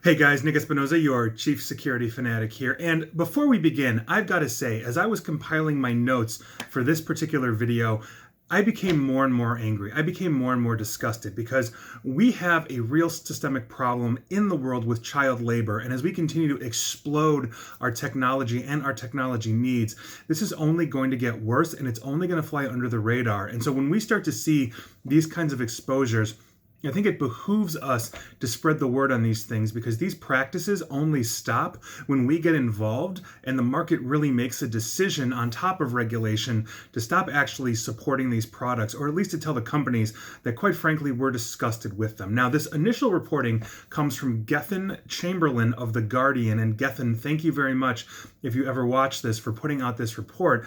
Hey guys, Nick Espinoza, your chief security fanatic here. And before we begin, I've got to say, as I was compiling my notes for this particular video, I became more and more angry. I became more and more disgusted because we have a real systemic problem in the world with child labor. And as we continue to explode our technology and our technology needs, this is only going to get worse and it's only going to fly under the radar. And so when we start to see these kinds of exposures, I think it behooves us to spread the word on these things because these practices only stop when we get involved and the market really makes a decision on top of regulation to stop actually supporting these products, or at least to tell the companies that, quite frankly, we're disgusted with them. Now, this initial reporting comes from Gethin Chamberlain of The Guardian. And Gethin, thank you very much, if you ever watch this, for putting out this report.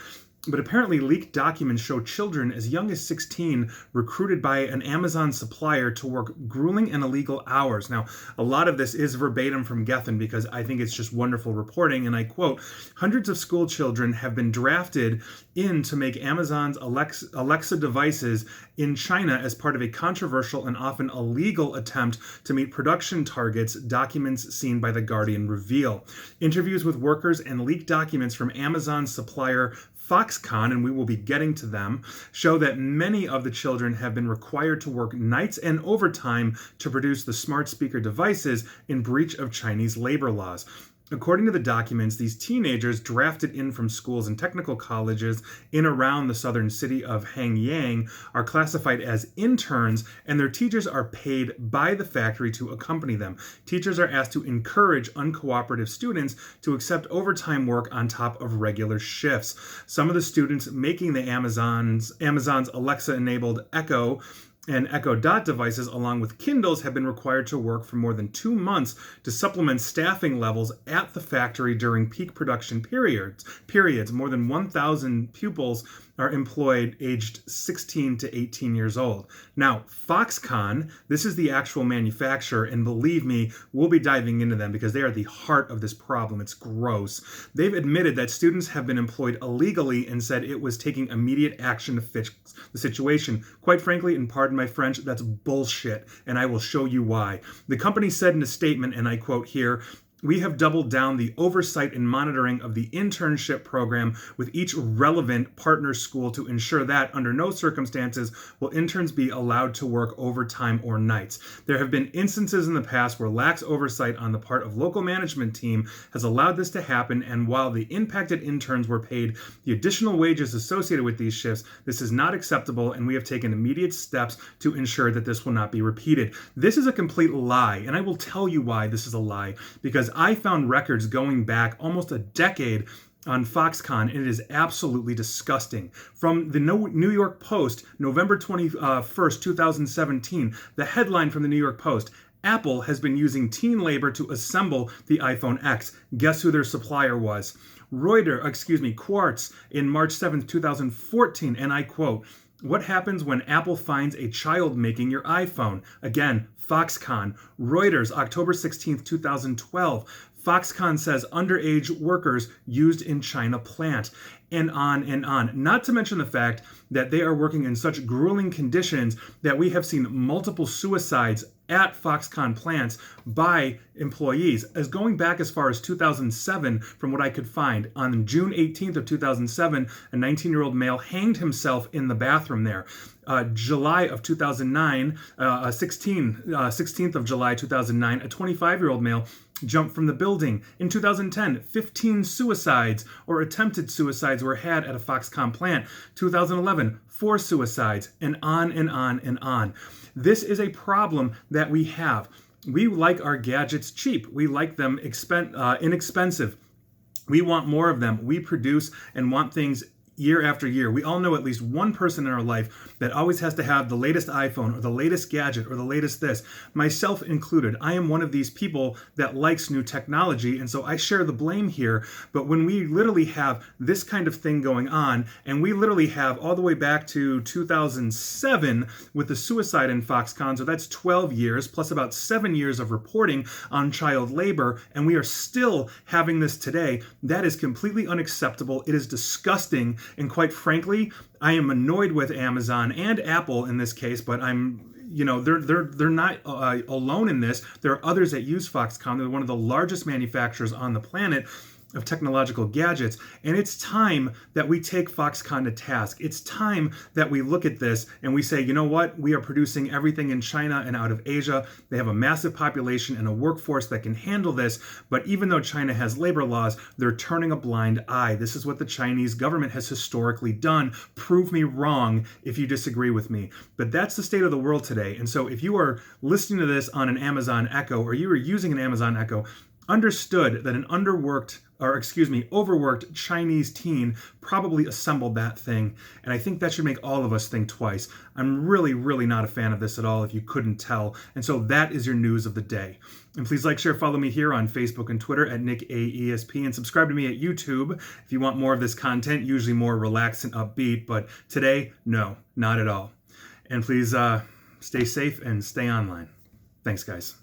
But apparently leaked documents show children as young as 16 recruited by an Amazon supplier to work grueling and illegal hours. Now, a lot of this is verbatim from Gethin because I think it's just wonderful reporting. And I quote, "Hundreds of school children have been drafted in to make Amazon's Alexa devices in China as part of a controversial and often illegal attempt to meet production targets," documents seen by The Guardian reveal. Interviews with workers and leaked documents from Amazon's supplier Foxconn, and we will be getting to them, show that many of the children have been required to work nights and overtime to produce the smart speaker devices in breach of Chinese labor laws. According to the documents, these teenagers drafted in from schools and technical colleges in around the southern city of Hanyang are classified as interns, and their teachers are paid by the factory to accompany them. Teachers are asked to encourage uncooperative students to accept overtime work on top of regular shifts. Some of the students making the Amazon's Alexa-enabled Echo and Echo Dot devices, along with Kindles, have been required to work for more than 2 months to supplement staffing levels at the factory during peak production periods. More than 1,000 pupils are employed aged 16 to 18 years old. Now, Foxconn, this is the actual manufacturer, and believe me, we'll be diving into them because they are the heart of this problem. It's gross. They've admitted that students have been employed illegally and said it was taking immediate action to fix the situation. Quite frankly, and pardon my French, that's bullshit, and I will show you why. The company said in a statement, and I quote here, "We have doubled down the oversight and monitoring of the internship program with each relevant partner school to ensure that, under no circumstances, will interns be allowed to work overtime or nights. There have been instances in the past where lax oversight on the part of local management team has allowed this to happen, and while the impacted interns were paid the additional wages associated with these shifts, this is not acceptable, and we have taken immediate steps to ensure that this will not be repeated." This is a complete lie, and I will tell you why this is a lie, because I found records going back almost a decade on Foxconn, and it is absolutely disgusting. From the New York Post, November 21st, 2017, the headline from the New York Post: "Apple has been using teen labor to assemble the iPhone X. Guess who their supplier was?" Quartz, in March 7th, 2014, and I quote, "What happens when Apple finds a child making your iPhone?" Again, Foxconn. Reuters, October 16th, 2012. Foxconn says underage workers used in China plant. And on and on. Not to mention the fact that they are working in such grueling conditions that we have seen multiple suicides at Foxconn plants by employees, as going back as far as 2007, from what I could find. On June 18th of 2007, a 19-year-old male hanged himself in the bathroom there. July of 2009, 16th of July 2009, a 25-year-old male jumped from the building. In 2010, 15 suicides or attempted suicides were had at a Foxconn plant. 2011, 4 suicides, and on and on and on. This is a problem that we have. We like our gadgets cheap. We like them inexpensive. We want more of them. We produce and want things year after year. We all know at least one person in our life that always has to have the latest iPhone or the latest gadget or the latest this, myself included. I am one of these people that likes new technology, and so I share the blame here. But when we literally have this kind of thing going on, and we literally have all the way back to 2007 with the suicide in Foxconn, so that's 12 years plus about 7 years of reporting on child labor, and we are still having this today, that is completely unacceptable. It is disgusting. And quite frankly, I am annoyed with Amazon and Apple in this case, but I'm they're not alone in this. There are others that use Foxconn. They're one of the largest manufacturers on the planet of technological gadgets. And it's time that we take Foxconn to task. It's time that we look at this and we say, you know what? We are producing everything in China and out of Asia. They have a massive population and a workforce that can handle this. But even though China has labor laws, they're turning a blind eye. This is what the Chinese government has historically done. Prove me wrong if you disagree with me. But that's the state of the world today. And so if you are listening to this on an Amazon Echo or you are using an Amazon Echo, understood that an overworked Chinese teen probably assembled that thing. And I think that should make all of us think twice. I'm really, really not a fan of this at all, if you couldn't tell. And so that is your news of the day. And please like, share, follow me here on Facebook and Twitter at NickAESP, and subscribe to me at YouTube if you want more of this content, usually more relaxed and upbeat. But today, no, not at all. And please stay safe and stay online. Thanks, guys.